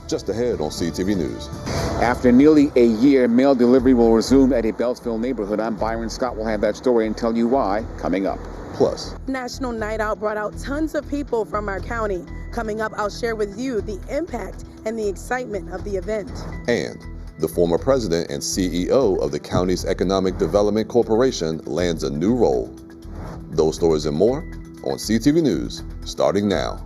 Just ahead on CTV News. After nearly a year, mail delivery will resume at a Beltsville neighborhood. I'm Byron Scott. We'll have that story and tell you why coming up. Plus, National Night Out brought out tons of people from our county. Coming up, I'll share with you the impact and the excitement of the event. and the former president and CEO of the county's Economic Development Corporation lands a new role. Those stories and more on CTV News, starting now.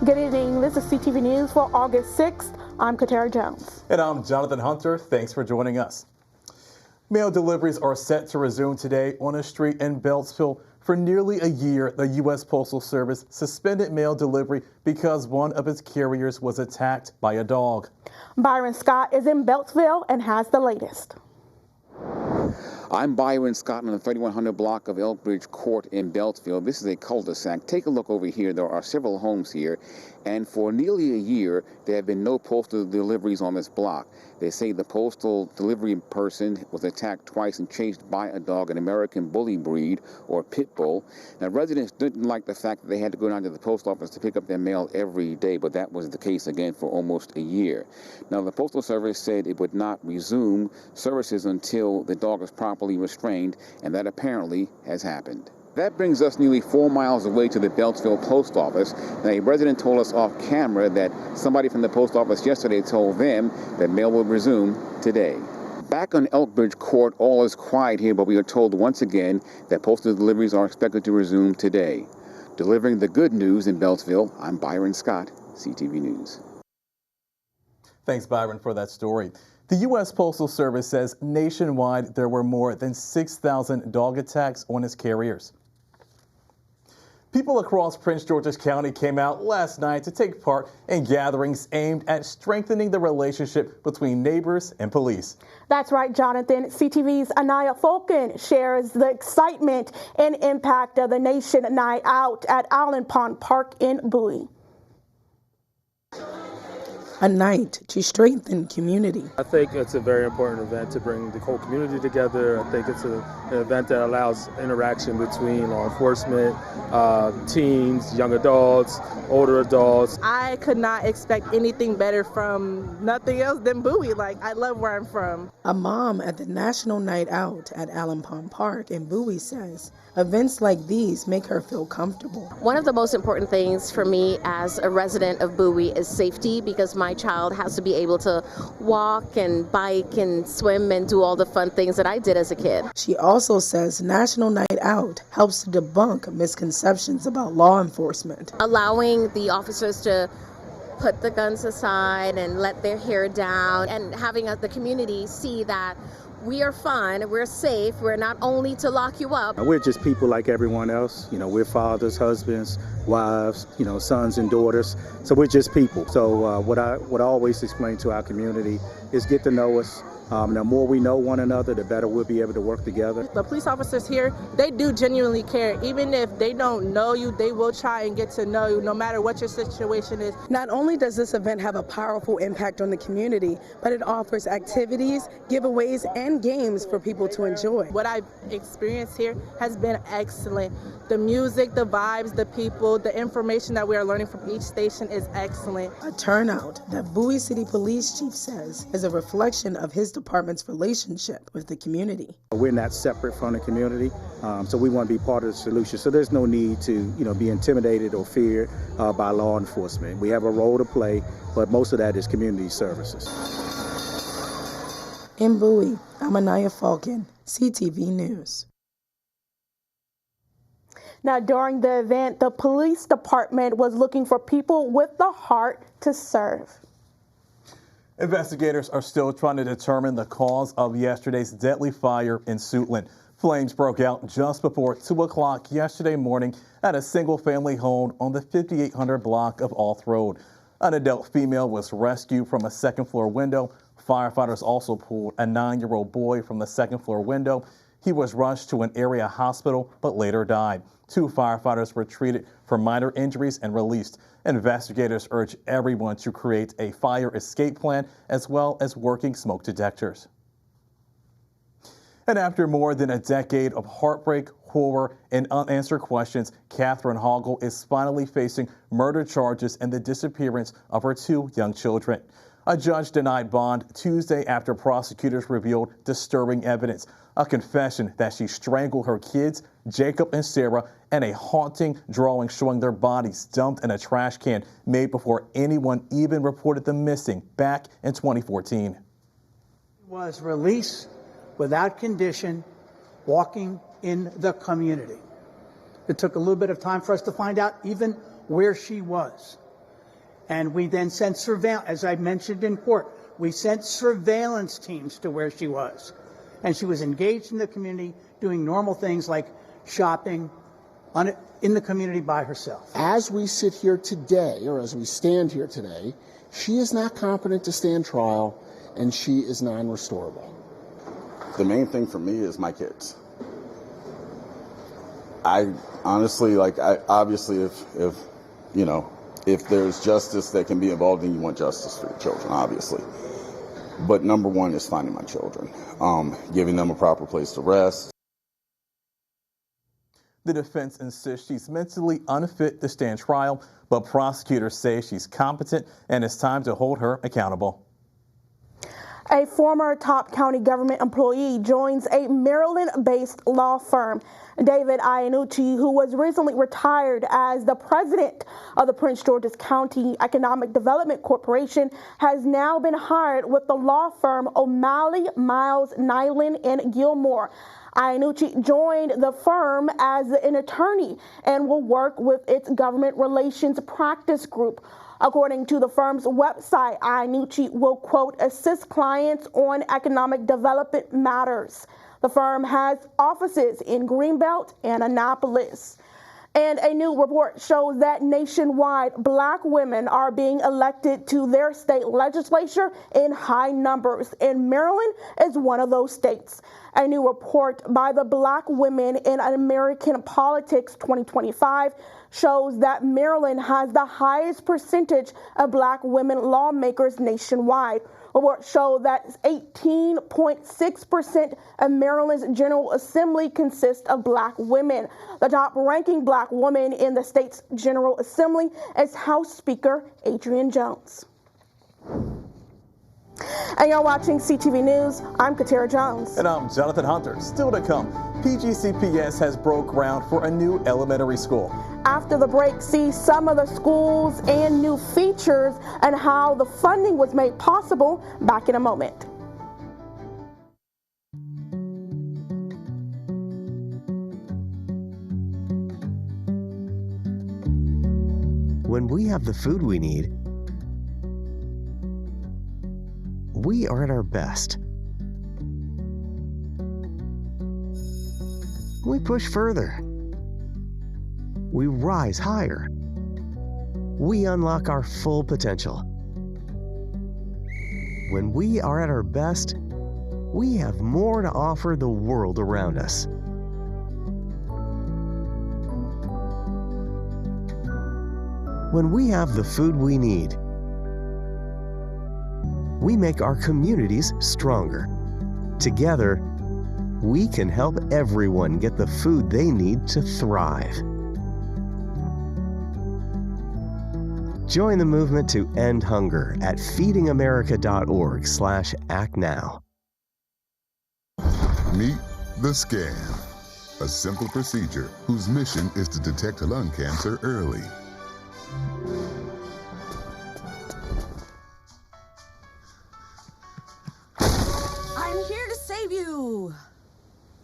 Good evening. This is CTV News for August 6th. I'm Katara Jones. And I'm Jonathan Hunter. Thanks for joining us. Mail deliveries are set to resume today on a street in Beltsville. For nearly a year, the U.S. Postal Service suspended mail delivery because one of its carriers was attacked by a dog. Byron Scott is in Beltsville and has the latest. I'm Byron Scott on the 3100 block of Elkbridge Court in Beltsville. This is a cul-de-sac. Take a look over here. There are several homes here, and for nearly a year, there have been no postal deliveries on this block. They say the postal delivery person was attacked twice and chased by a dog, an American bully breed or pit bull. Now, residents didn't like the fact that they had to go down to the post office to pick up their mail every day, but that was the case again for almost a year. Now, the Postal Service said it would not resume services until the dog is properly restrained, and that apparently has happened. That brings us nearly 4 miles away to the Beltsville post office. Now, a resident told us off camera that somebody from the post office yesterday told them that mail will resume today. Back on Elkbridge Court, all is quiet here, but we are told once again that postal deliveries are expected to resume today. Delivering the good news in Beltsville, I'm Byron Scott, CTV News. Thanks, Byron, for that story. The U.S. Postal Service says nationwide there were more than 6,000 dog attacks on its carriers. People across Prince George's County came out last night to take part in gatherings aimed at strengthening the relationship between neighbors and police. That's right, Jonathan. CTV's Anaya Falcon shares the excitement and impact of the Nation Night Out at Allen Pond Park in Bowie. A night to strengthen community. I think it's a very important event to bring the whole community together. I think it's an event that allows interaction between law enforcement, teens, young adults, older adults. I could not expect anything better from nothing else than Bowie. Like, I love where I'm from. A mom at the National Night Out at Allen Pond Park in Bowie says events like these make her feel comfortable. One of the most important things for me as a resident of Bowie is safety, because my child has to be able to walk and bike and swim and do all the fun things that I did as a kid. She also says National Night Out helps to debunk misconceptions about law enforcement. Allowing the officers to put the guns aside and let their hair down, and having the community see that we are fun, we're safe, we're not only to lock you up. We're just people like everyone else. You know, we're fathers, husbands, wives, sons and daughters. So we're just people. So what I always explain to our community is get to know us. The more we know one another, the better we'll be able to work together. The police officers here, they do genuinely care. Even if they don't know you, they will try and get to know you, no matter what your situation is. Not only does this event have a powerful impact on the community, but it offers activities, giveaways, and games for people to enjoy. What I've experienced here has been excellent. The music, the vibes, the people, the information that we are learning from each station is excellent. A turnout that Bowie City Police Chief says is a reflection of his department's relationship with the community. We're not separate from the community, so we want to be part of the solution. So there's no need to, be intimidated or feared by law enforcement. We have a role to play, but most of that is community services. In Bowie, I'm Anaya Falcon, CTV News. Now, during the event, the police department was looking for people with the heart to serve. Investigators are still trying to determine the cause of yesterday's deadly fire in Suitland. Flames broke out just before 2 o'clock yesterday morning at a single-family home on the 5800 block of Alth Road. An adult female was rescued from a second-floor window. Firefighters also pulled a 9-year-old boy from the second-floor window. He was rushed to an area hospital but later died. 2 firefighters were treated for minor injuries and released. Investigators urge everyone to create a fire escape plan as well as working smoke detectors. And after more than a decade of heartbreak, horror, and unanswered questions, Catherine Hoggle is finally facing murder charges and the disappearance of her 2 young children. A judge denied bond Tuesday after prosecutors revealed disturbing evidence, a confession that she strangled her kids, Jacob and Sarah, and a haunting drawing showing their bodies dumped in a trash can made before anyone even reported them missing back in 2014. Was released without condition, walking in the community. It took a little bit of time for us to find out even where she was. And we then sent surveillance, as I mentioned in court, we sent surveillance teams to where she was. And she was engaged in the community, doing normal things like shopping in the community by herself. As we sit here today, or as we stand here today, she is not competent to stand trial and she is non-restorable. The main thing for me is my kids. I honestly, obviously, if there's justice that can be involved, then you want justice for your children, obviously. But number one is finding my children, giving them a proper place to rest. The defense insists she's mentally unfit to stand trial, but prosecutors say she's competent and it's time to hold her accountable. A former top county government employee joins a Maryland-based law firm. David Iannucci, who was recently retired as the president of the Prince George's County Economic Development Corporation, has now been hired with the law firm O'Malley, Miles, Nyland, and Gilmore. Iannucci joined the firm as an attorney and will work with its government relations practice group. According to the firm's website, Iannucci will, quote, assist clients on economic development matters. The firm has offices in Greenbelt and Annapolis. And a new report shows that nationwide, Black women are being elected to their state legislature in high numbers, and Maryland is one of those states. A new report by the Black Women in American Politics 2025 shows that Maryland has the highest percentage of Black women lawmakers nationwide. Reports show that 18.6% of Maryland's General Assembly consists of Black women. The top-ranking Black woman in the state's General Assembly is House Speaker Adrienne Jones. And you're watching CTV News. I'm Katera Jones. And I'm Jonathan Hunter. Still to come, PGCPS has broke ground for a new elementary school. After the break, see some of the schools and new features and how the funding was made possible. Back in a moment. When we have the food we need, we are at our best. We push further. We rise higher. We unlock our full potential. When we are at our best, we have more to offer the world around us. When we have the food we need, we make our communities stronger. Together, we can help everyone get the food they need to thrive. Join the movement to end hunger at feedingamerica.org/actnow. Meet the scan, a simple procedure whose mission is to detect lung cancer early. I'm here to save you.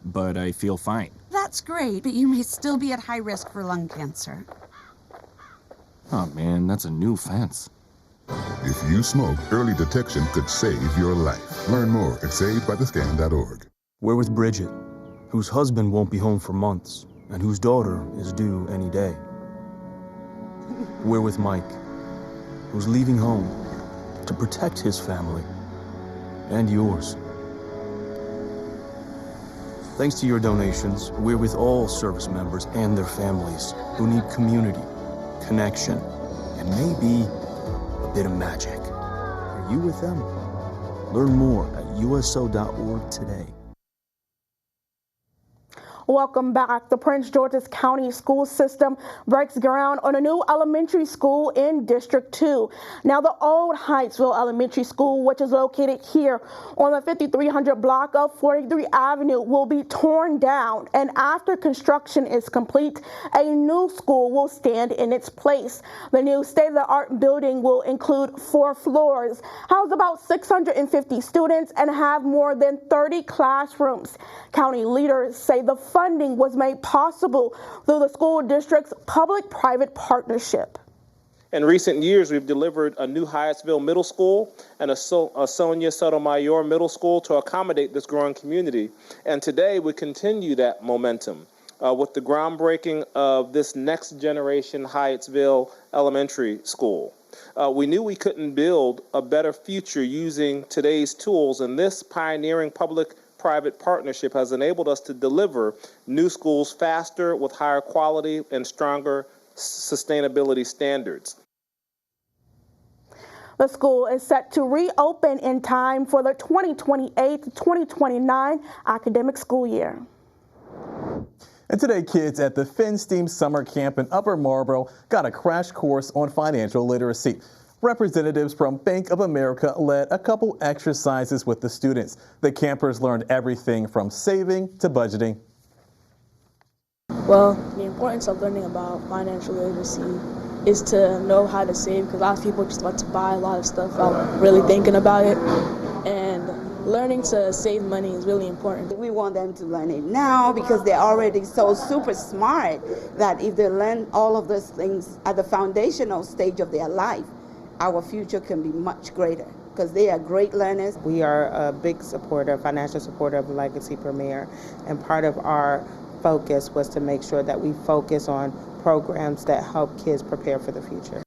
But I feel fine. That's great, but you may still be at high risk for lung cancer. Oh man, that's a new fence. If you smoke, early detection could save your life. Learn more at savedbythescan.org. We're with Bridget, whose husband won't be home for months, and whose daughter is due any day. We're with Mike, who's leaving home to protect his family and yours. Thanks to your donations, we're with all service members and their families who need community, connection, and maybe a bit of magic. Are you with them? Learn more at uso.org today. Welcome back. The Prince George's County school system breaks ground on a new elementary school in District 2. Now, the old Hyattsville Elementary School, which is located here on the 5300 block of 43 Avenue, will be torn down, and after construction is complete, a new school will stand in its place. The new state-of-the-art building will include 4 floors, house about 650 students, and have more than 30 classrooms. County leaders say the funding was made possible through the school district's public-private partnership. In recent years, we've delivered a new Hyattsville Middle School and a Sonia Sotomayor Middle School to accommodate this growing community. And today, we continue that momentum with the groundbreaking of this next generation Hyattsville Elementary School. We knew we couldn't build a better future using today's tools, and this pioneering public-private partnership has enabled us to deliver new schools faster with higher quality and stronger sustainability standards. The school is set to reopen in time for the 2028-2029 academic school year. And today, kids at the Finsteam Summer Camp in Upper Marlboro got a crash course on financial literacy. Representatives from Bank of America led a couple exercises with the students. The campers learned everything from saving to budgeting. Well, the importance of learning about financial literacy is to know how to save, because a lot of people just want to buy a lot of stuff without really thinking about it. And learning to save money is really important. We want them to learn it now because they're already so super smart that if they learn all of those things at the foundational stage of their life, our future can be much greater because they are great learners. We are a big supporter, financial supporter of Legacy Premier, and part of our focus was to make sure that we focus on programs that help kids prepare for the future.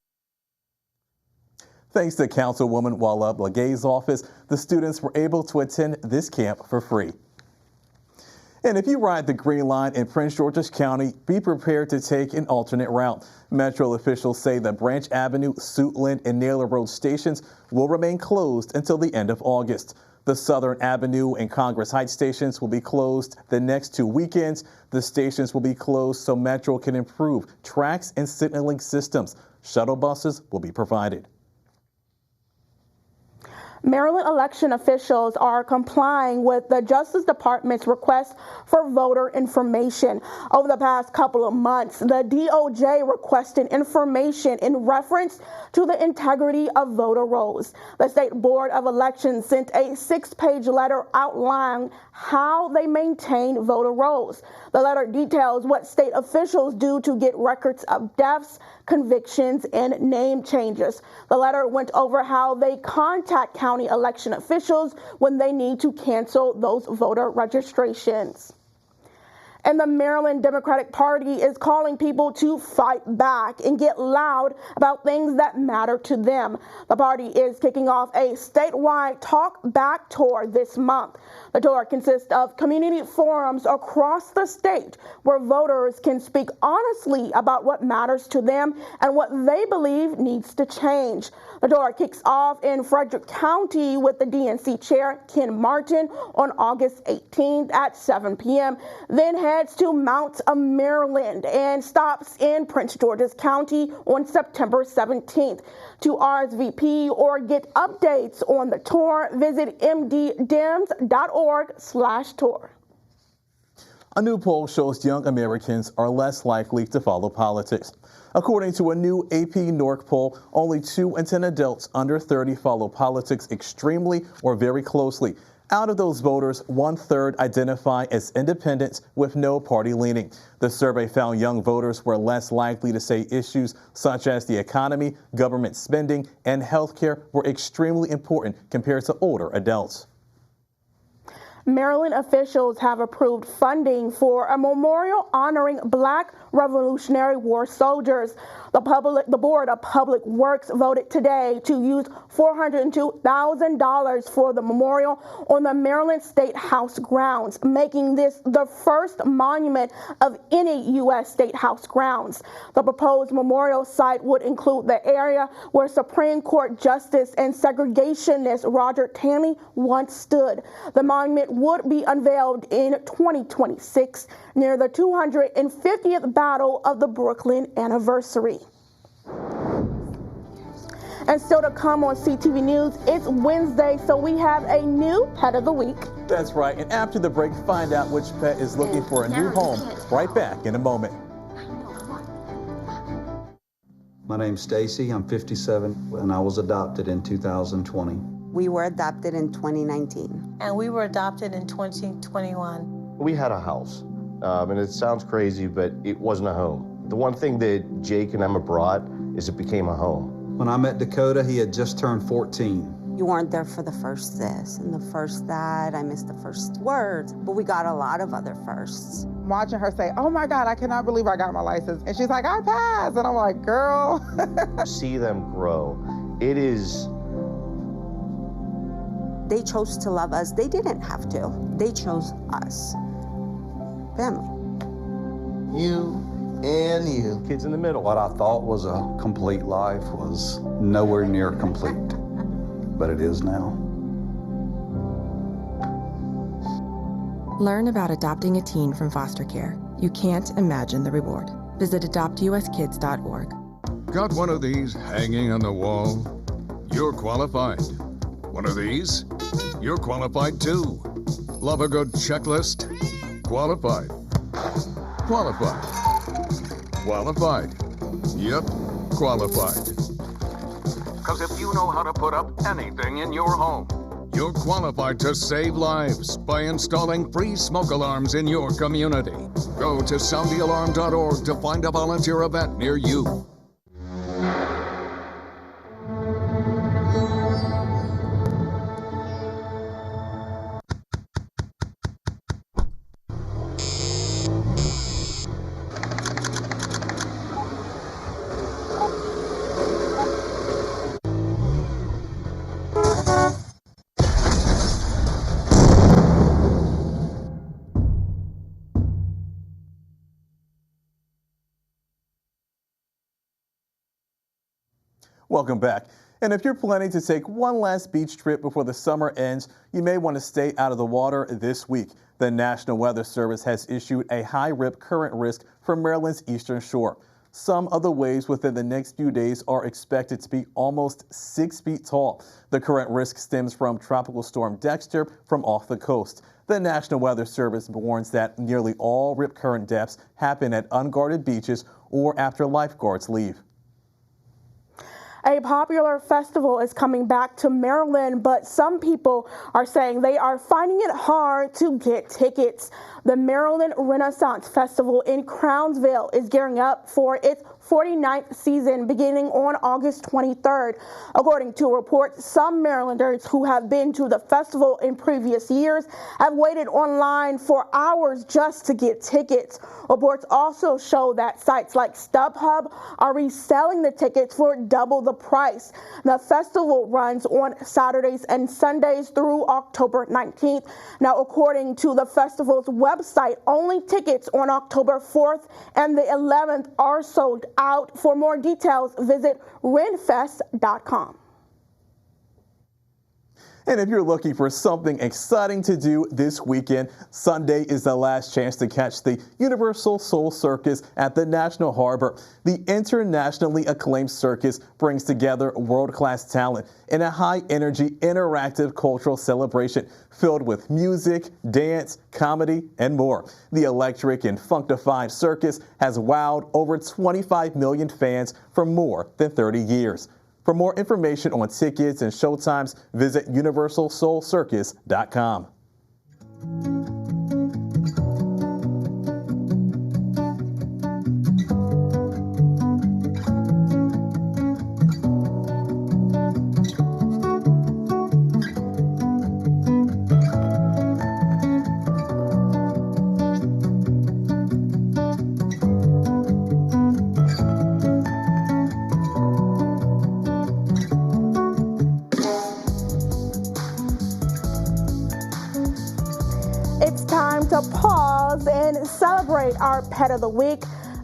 Thanks to Councilwoman Walla Blagay's office, the students were able to attend this camp for free. And if you ride the Green Line in Prince George's County, be prepared to take an alternate route. Metro officials say the Branch Avenue, Suitland, and Naylor Road stations will remain closed until the end of August. The Southern Avenue and Congress Heights stations will be closed the next 2 weekends. The stations will be closed so Metro can improve tracks and signaling systems. Shuttle buses will be provided. Maryland election officials are complying with the Justice Department's request for voter information. Over the past couple of months, the DOJ requested information in reference to the integrity of voter rolls. The State Board of Elections sent a 6-page letter outlining how they maintain voter rolls. The letter details what state officials do to get records of deaths, convictions, and name changes. The letter went over how they contact county election officials when they need to cancel those voter registrations. And the Maryland Democratic Party is calling people to fight back and get loud about things that matter to them. The party is kicking off a statewide Talk Back tour this month. The tour consists of community forums across the state where voters can speak honestly about what matters to them and what they believe needs to change. The tour kicks off in Frederick County with the DNC chair, Ken Martin, on August 18th at 7 p.m., then heads to Mount Maryland and stops in Prince George's County on September 17th. To RSVP or get updates on the tour, visit mddems.org/tour. A new poll shows young Americans are less likely to follow politics. According to a new AP NORC poll, only 2 in 10 adults under 30 follow politics extremely or very closely. Out of those voters, 1/3 identify as independents with no party leaning. The survey found young voters were less likely to say issues such as the economy, government spending, and health care were extremely important compared to older adults. Maryland officials have approved funding for a memorial honoring Black Revolutionary War soldiers. The Board of Public Works voted today to use $402,000 for the memorial on the Maryland State House grounds, making this the first monument of any U.S. State House grounds. The proposed memorial site would include the area where Supreme Court Justice and segregationist Roger Taney once stood. The monument would be unveiled in 2026 near the 250th Battle of the Brooklyn anniversary. And still to come on CTV News, it's Wednesday, so we have a new Pet of the Week. That's right, and after the break, find out which pet is looking for a new home. Right back in a moment. My name's Stacy, I'm 57, and I was adopted in 2020. We were adopted in 2019. And we were adopted in 2021. We had a house, and it sounds crazy, but it wasn't a home. The one thing that Jake and Emma brought is it became a home. When I met Dakota, he had just turned 14. You weren't there for the first this and the first that. I missed the first words, but we got a lot of other firsts. Watching her say, oh my God, I cannot believe I got my license. And she's like, I passed. And I'm like, girl. See them grow. It is. They chose to love us. They didn't have to. They chose us. Family. You and you. Kids in the middle. What I thought was a complete life was nowhere near complete, but it is now. Learn about adopting a teen from foster care. You can't imagine the reward. Visit adoptuskids.org. Got one of these hanging on the wall? You're qualified. One of these? You're qualified too. Love a good checklist? Qualified. Qualified. Qualified. Yep, qualified. Because if you know how to put up anything in your home, you're qualified to save lives by installing free smoke alarms in your community. Go to soundthealarm.org to find a volunteer event near you. Welcome back. And if you're planning to take one last beach trip before the summer ends, you may want to stay out of the water this week. The National Weather Service has issued a high rip current risk for Maryland's eastern shore. Some of the waves within the next few days are expected to be almost 6 feet tall. The current risk stems from Tropical Storm Dexter from off the coast. The National Weather Service warns that nearly all rip current depths happen at unguarded beaches or after lifeguards leave. A popular festival is coming back to Maryland, but some people are saying they are finding it hard to get tickets. The Maryland Renaissance Festival in Crownsville is gearing up for its 49th season beginning on August 23rd. According to reports, some Marylanders who have been to the festival in previous years have waited online for hours just to get tickets. Reports also show that sites like StubHub are reselling the tickets for double the price. The festival runs on Saturdays and Sundays through October 19th. Now, according to the festival's website, only tickets on October 4th and the 11th are sold out. For more details, visit renfest.com. And if you're looking for something exciting to do this weekend, Sunday is the last chance to catch the Universal Soul Circus at the National Harbor. The internationally acclaimed circus brings together world-class talent in a high-energy, interactive cultural celebration filled with music, dance, comedy, and more. The electric and funkified circus has wowed over 25 million fans for more than 30 years. For more information on tickets and showtimes, visit universalsoulcircus.com. pause and celebrate our pet of the week.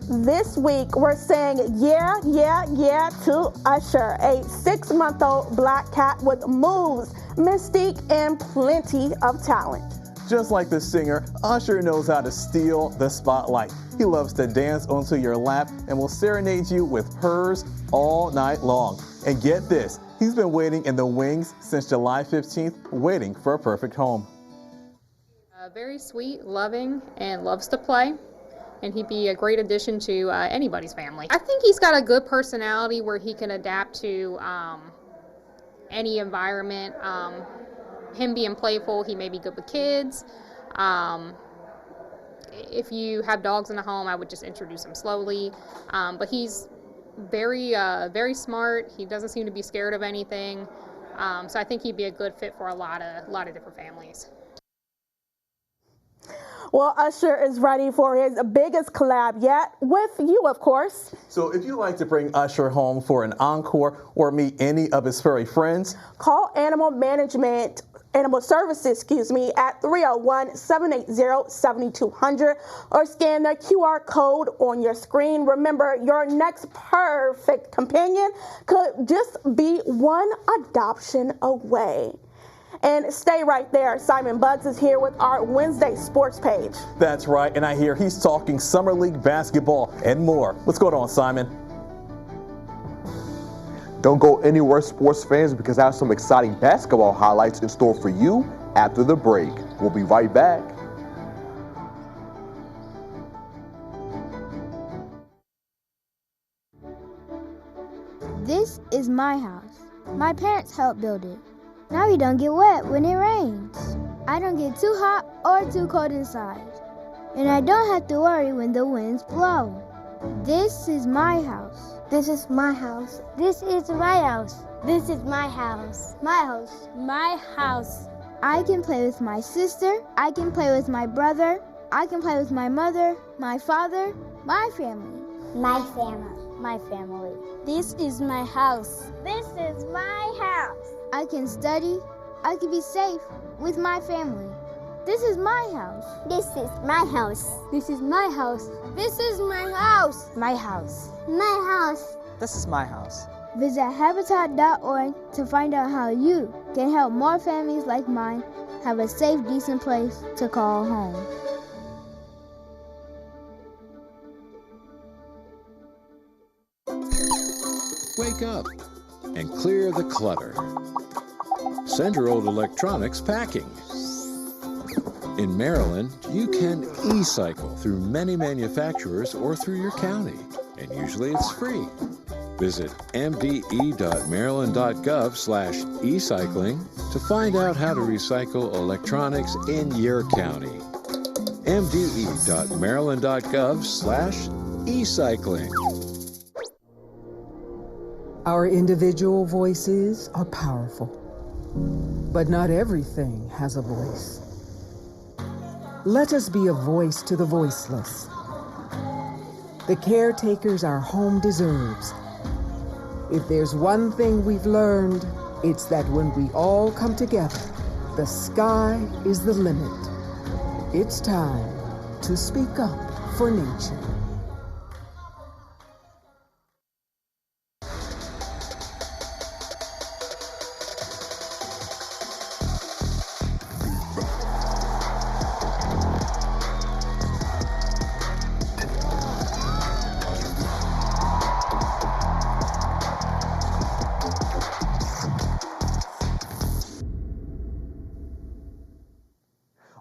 This week, we're saying yeah to Usher, a 6-month-old black cat with moves, mystique, and plenty of talent. Just like the singer, Usher knows how to steal the spotlight. He loves to dance onto your lap and will serenade you with purrs all night long. And get this, he's been waiting in the wings since July 15th, waiting for a perfect home. Very sweet, loving, and loves to play. And he'd be a great addition to anybody's family. I think he's got a good personality where he can adapt to any environment. Him being playful, he may be good with kids. If you have dogs in the home, I would just introduce him slowly. But he's very smart. He doesn't seem to be scared of anything. So I think he'd be a good fit for a lot of different families. Well, Usher is ready for his biggest collab yet, with you, of course. So if you'd like to bring Usher home for an encore or meet any of his furry friends, call Animal Services, at 301-780-7200 or scan the QR code on your screen. Remember, your next perfect companion could just be one adoption away. And stay right there. Simon Buds is here with our Wednesday sports page. That's right, and I hear he's talking Summer League basketball and more. What's going on, Simon? Don't go anywhere, sports fans, because I have some exciting basketball highlights in store for you after the break. We'll be right back. This is my house. My parents helped build it. Now we don't get wet when it rains. I don't get too hot or too cold inside. And I don't have to worry when the winds blow. This is my house. This is my house. This is my house. This is my house. My house. My house. I can play with my sister. I can play with my brother. I can play with my mother, my father, my family. My family. My family. This is my house. This is my house. I can study. I can be safe with my family. This is my house. This is my house. This is my house. This is my house. My house. My house. This is my house. Visit Habitat.org to find out how you can help more families like mine have a safe, decent place to call home. Wake up and clear the clutter. Send your old electronics packing. In Maryland, you can e-cycle through many manufacturers or through your county, and usually it's free. Visit mde.maryland.gov/e-cycling to find out how to recycle electronics in your county. mde.maryland.gov/e-cycling. Our individual voices are powerful, but not everything has a voice. Let us be a voice to the voiceless, the caretakers our home deserves. If there's one thing we've learned, it's that when we all come together, the sky is the limit. It's time to speak up for nature.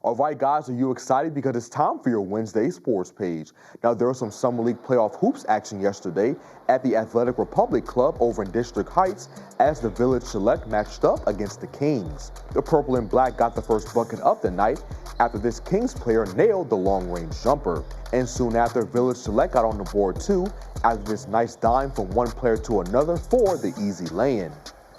All right, guys, are you excited? Because it's time for your Wednesday sports page. Now, there was some Summer League playoff hoops action yesterday at the Athletic Republic Club over in District Heights as the Village Select matched up against the Kings. The purple and black got the first bucket of the night after this Kings player nailed the long-range jumper. And soon after, Village Select got on the board too after this nice dime from one player to another for the easy lay-in.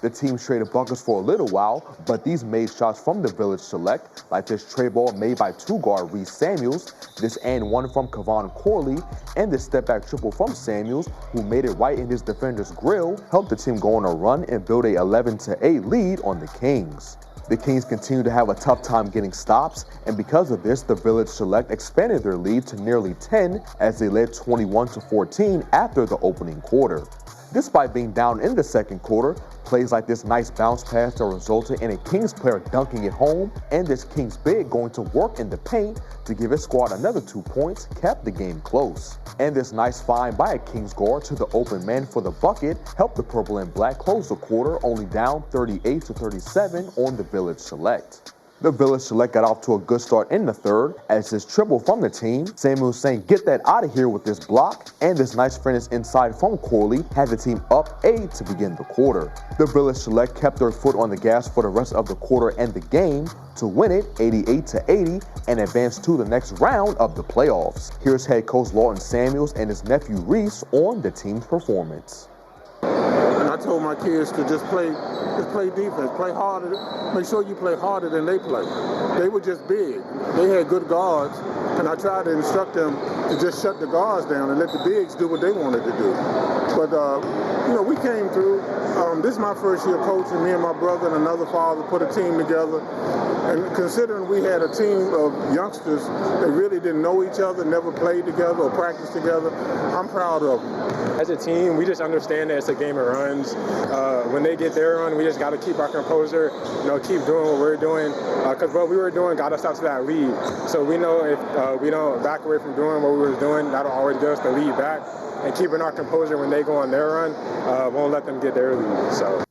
The team traded buckets for a little while, but these made shots from the Village Select, like this tray ball made by two-guard Reese Samuels, this and one from Kevon Corley, and this step-back triple from Samuels, who made it right in his defender's grill, helped the team go on a run and build a 11-8 lead on the Kings. The Kings continue to have a tough time getting stops, and because of this, the Village Select expanded their lead to nearly 10 as they led 21-14 after the opening quarter. Despite being down in the second quarter, plays like this nice bounce pass that resulted in a Kings player dunking it home and this Kings big going to work in the paint to give his squad another 2 points kept the game close. And this nice find by a Kings guard to the open man for the bucket helped the Purple and Black close the quarter only down 38-37 on the Village Select. The Village Select got off to a good start in the third as this triple from the team, Samuel saying get that out of here with this block, and this nice finish inside from Corley had the team up 8 to begin the quarter. The Village Select kept their foot on the gas for the rest of the quarter and the game to win it 88-80 and advance to the next round of the playoffs. Here's head coach Lawton Samuels and his nephew Reese on the team's performance. I told my kids to just play defense, play harder, make sure you play harder than they play. They were just big. They had good guards, and I tried to instruct them to just shut the guards down and let the bigs do what they wanted to do. But, we came through. This is my first year coaching. Me and my brother and another father put a team together. And considering we had a team of youngsters that really didn't know each other, never played together or practiced together, I'm proud of them. As a team, we just understand that it's a game of runs. When they get their run, we just got to keep our composure, keep doing what we're doing. Because what we were doing got us out to that lead. So we know if we don't back away from doing what we were doing, that'll always give us the lead back. And keeping our composure when they go on their run won't let them get their lead. So.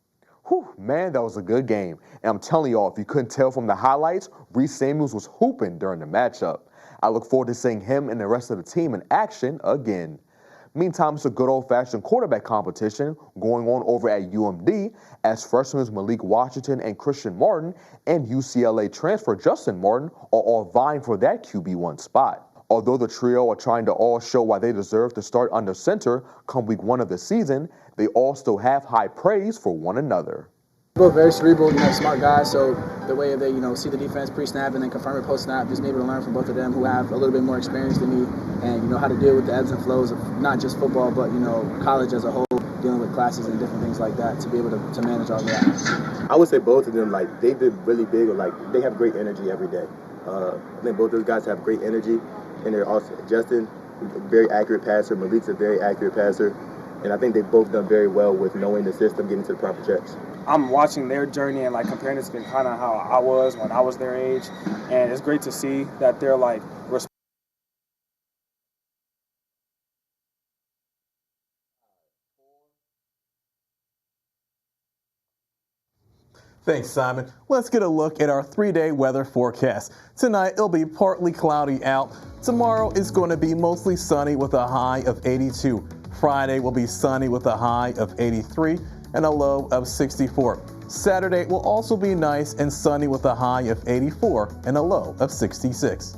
Whew, man, that was a good game. And I'm telling y'all, if you couldn't tell from the highlights, Reese Samuels was hooping during the matchup. I look forward to seeing him and the rest of the team in action again. Meantime, it's a good old-fashioned quarterback competition going on over at UMD as freshmen Malik Washington and Christian Martin and UCLA transfer Justin Martin are all vying for that QB1 spot. Although the trio are trying to all show why they deserve to start under center come week 1 of the season, they all still have high praise for one another. Both very cerebral, smart guys, so the way they, see the defense pre-snap and then confirm it post-snap, just be able to learn from both of them who have a little bit more experience than me and, how to deal with the ebbs and flows of not just football, but, college as a whole, dealing with classes and different things like that, to be able to manage all that. I would say both of them, they did really big, they have great energy every day. I think both those guys have great energy, and they're also, Justin, a very accurate passer, Malik's a very accurate passer, and I think they've both done very well with knowing the system, getting to the proper checks. I'm watching their journey and comparing it to kind of how I was when I was their age, and it's great to see that they're Thanks, Simon. Let's get a look at our 3-day weather forecast. Tonight, it'll be partly cloudy out. Tomorrow is going to be mostly sunny with a high of 82. Friday will be sunny with a high of 83 and a low of 64. Saturday will also be nice and sunny with a high of 84 and a low of 66.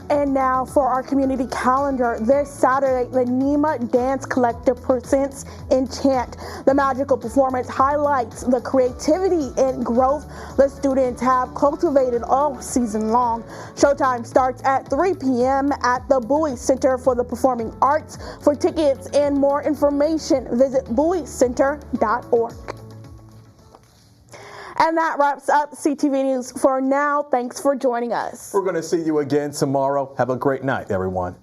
And now for our community calendar. This Saturday, the NEMA Dance Collective presents Enchant. The magical performance highlights the creativity and growth the students have cultivated all season long. Showtime starts at 3 p.m. at the Bowie Center for the Performing Arts. For tickets and more information, visit bowiecenter.org. And that wraps up CTV News for now. Thanks for joining us. We're going to see you again tomorrow. Have a great night, everyone.